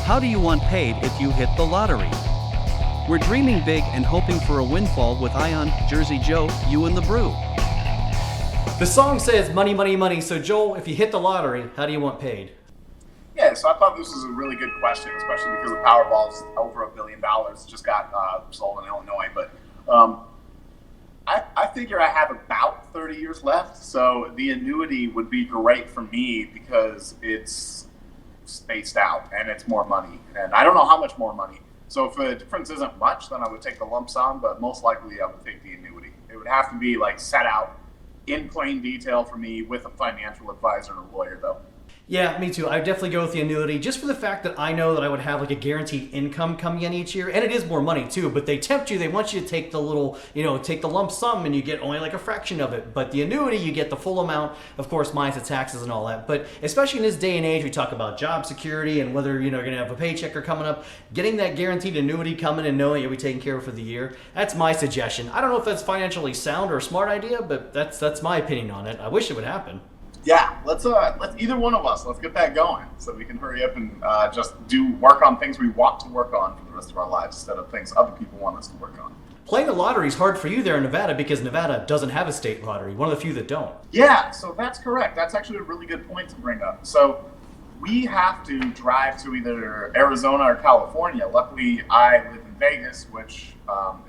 How do you want paid if you hit the lottery? We're dreaming big and hoping for a windfall with Ion, Jersey Joe, you and the Brew. The song says money, money, money. So Joel, if you hit the lottery, how do you want paid? Yeah, so I thought this was a really good question, especially because the Powerball's over $1 billion. Just got sold in Illinois. But I figure I have about 30 years left, so the annuity would be great for me because it's spaced out and it's more money. And I don't know how much more money. So if the difference isn't much, then I would take the lump sum, but most likely I would take the annuity. It would have to be like set out in plain detail for me with a financial advisor and a lawyer, though. Yeah, me too. I'd definitely go with the annuity just for the fact that I know that I would have like a guaranteed income coming in each year. And it is more money too, but they tempt you. They want you to take the little, take the lump sum and you get only like a fraction of it. But the annuity, you get the full amount, of course, minus the taxes and all that. But especially in this day and age, we talk about job security and whether, you're going to have a paycheck or coming up. Getting that guaranteed annuity coming and knowing you'll be taken care of for the year, that's my suggestion. I don't know if that's financially sound or a smart idea, but that's my opinion on it. I wish it would happen. Yeah, let's either one of us, let's get that going so we can hurry up and just work on things we want to work on for the rest of our lives instead of things other people want us to work on. Playing the lottery is hard for you there in Nevada because Nevada doesn't have a state lottery, one of the few that don't. Yeah, so that's correct. That's actually a really good point to bring up. So we have to drive to either Arizona or California. Luckily, I live in Vegas, which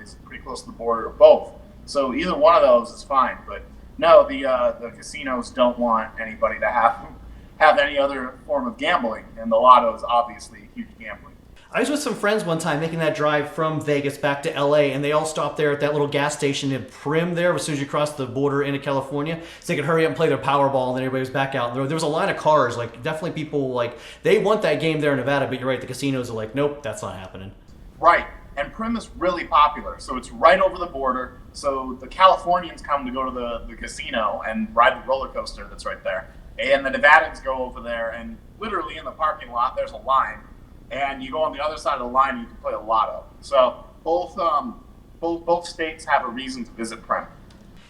is pretty close to the border of both. So either one of those is fine, but no, the casinos don't want anybody to have any other form of gambling, and the lotto is obviously huge gambling. I was with some friends one time making that drive from Vegas back to LA, and they all stopped there at that little gas station in Prim there as soon as you cross the border into California, so they could hurry up and play their Powerball, and then everybody was back out. There was a line of cars, like definitely people like they want that game there in Nevada, but you're right, the casinos are like, nope, that's not happening. Right. And Prim is really popular, so it's right over the border. So the Californians come to go to the casino and ride the roller coaster that's right there. And the Nevadans go over there, and literally in the parking lot, there's a line. And you go on the other side of the line, and you can play a lotto. So both states have a reason to visit Prim.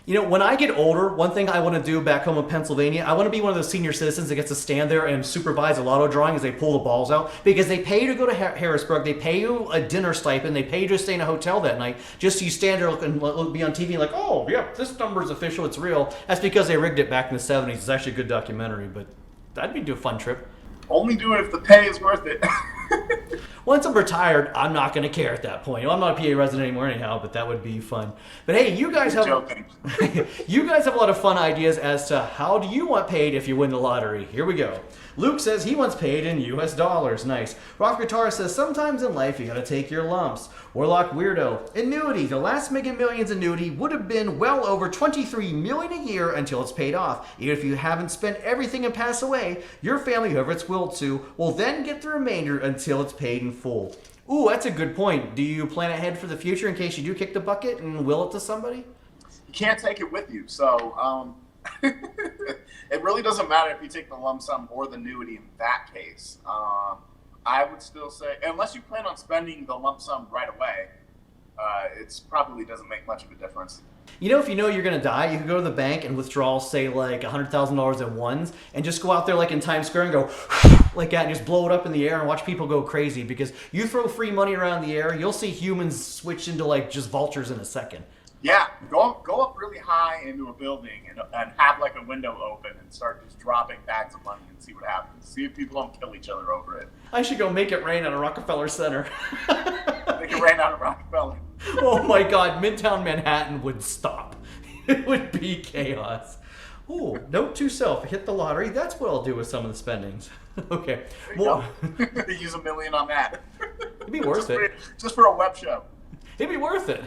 When I get older, one thing I want to do back home in Pennsylvania, I want to be one of those senior citizens that gets to stand there and supervise a lotto drawing as they pull the balls out. Because they pay you to go to Harrisburg, they pay you a dinner stipend, they pay you to stay in a hotel that night, just so you stand there and be on TV like, oh, yeah, this number's official, it's real. That's because they rigged it back in the 70s. It's actually a good documentary, but that'd be a fun trip. Only do it if the pay is worth it. Once I'm retired, I'm not going to care at that point. I'm not a PA resident anymore anyhow, but that would be fun. But hey, you guys have you guys have a lot of fun ideas as to how do you want paid if you win the lottery. Here we go. Luke says he wants paid in US dollars. Nice. Rock Guitar says sometimes in life you got to take your lumps. Warlock Weirdo. Annuity. The last Mega Millions annuity would have been well over $23 million a year until it's paid off. Even if you haven't spent everything and pass away, your family, whoever it's willed to, will then get the remainder until it's paid in full. Ooh, that's a good point. Do you plan ahead for the future in case you do kick the bucket and will it to somebody? You can't take it with you, so it really doesn't matter if you take the lump sum or the annuity in that case. I would still say, unless you plan on spending the lump sum right away, it probably doesn't make much of a difference. If you know you're going to die, you can go to the bank and withdraw, say, like $100,000 at once and just go out there like in Times Square and go like that and just blow it up in the air and watch people go crazy because you throw free money around the air, you'll see humans switch into like just vultures in a second. Yeah, go up really high into a building and have like a window open and start just dropping bags of money and see what happens. See if people don't kill each other over it. I should go make it rain at a Rockefeller Center. Make it rain out of Rockefeller. Oh my God, Midtown Manhattan would stop. It would be chaos. Ooh, note to self, hit the lottery. That's what I'll do with some of the spendings. Okay. More. Use $1 million on that. It'd be worth it. Just for a web show. It'd be worth it.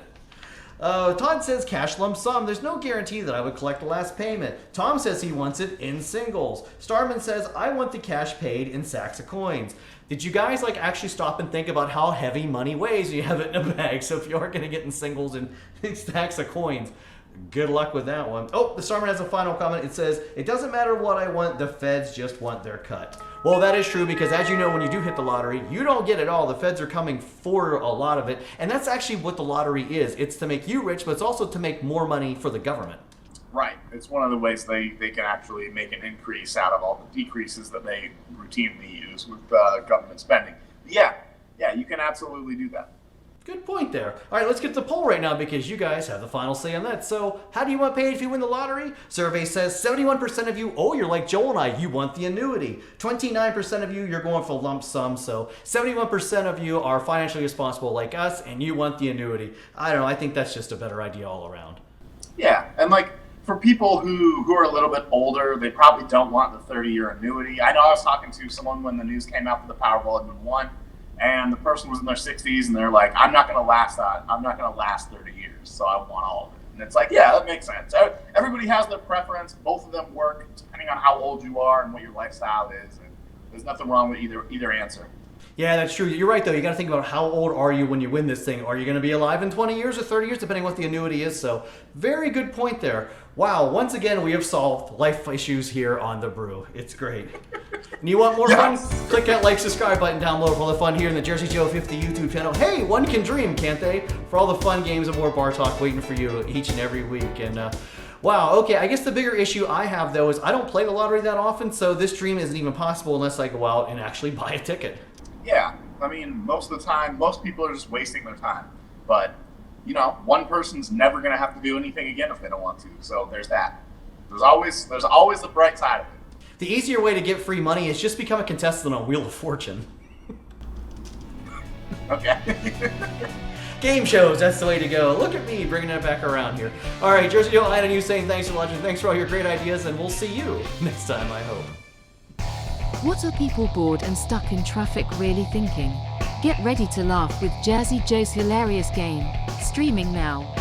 Todd says cash lump sum. There's no guarantee that I would collect the last payment. Tom says he wants it in singles. Starman says I want the cash paid in sacks of coins. Did you guys actually stop and think about how heavy money weighs when you have it in a bag? So if you are going to get in singles and stacks of coins, good luck with that one. Oh, the Starman has a final comment. It says, it doesn't matter what I want, the feds just want their cut. Well, that is true because as you know, when you do hit the lottery, you don't get it all. The feds are coming for a lot of it. And that's actually what the lottery is. It's to make you rich, but it's also to make more money for the government. Right. It's one of the ways they can actually make an increase out of all the decreases that they routinely use with government spending. Yeah, you can absolutely do that. Good point there. All right, let's get to the poll right now because you guys have the final say on that. So, how do you want paid if you win the lottery? Survey says 71% of you, you're like Joel and I, you want the annuity. 29% of you, you're going for lump sum. So, 71% of you are financially responsible like us, and you want the annuity. I don't know, I think that's just a better idea all around. Yeah, and like for people who are a little bit older, they probably don't want the 30-year annuity. I know I was talking to someone when the news came out that the Powerball had been won. And the person was in their 60s, and they're like, I'm not going to last that. I'm not going to last 30 years, so I want all of it. And it's like, yeah, that makes sense. Everybody has their preference. Both of them work depending on how old you are and what your lifestyle is. And there's nothing wrong with either answer. Yeah, that's true. You're right, though. You got to think about how old are you when you win this thing. Are you going to be alive in 20 years or 30 years, depending on what the annuity is? So, very good point there. Wow, once again, we have solved life issues here on The Brew. It's great. And you want more fun? Click that like, subscribe button down below for all the fun here in the Jersey Joe 50 YouTube channel. Hey, one can dream, can't they? For all the fun games and more bar talk waiting for you each and every week. And wow, okay, I guess the bigger issue I have, though, is I don't play the lottery that often, so this dream isn't even possible unless I go out and actually buy a ticket. Yeah, I mean, most of the time, most people are just wasting their time. But, you know, one person's never going to have to do anything again if they don't want to. So there's that. There's always the bright side of it. The easier way to get free money is just become a contestant on Wheel of Fortune. Okay. Game shows, that's the way to go. Look at me bringing it back around here. All right, Jersey Joe, and you saying thanks for watching. Thanks for all your great ideas, and we'll see you next time, I hope. What are people bored and stuck in traffic really thinking? Get ready to laugh with Jersey Joe's hilarious game, streaming now.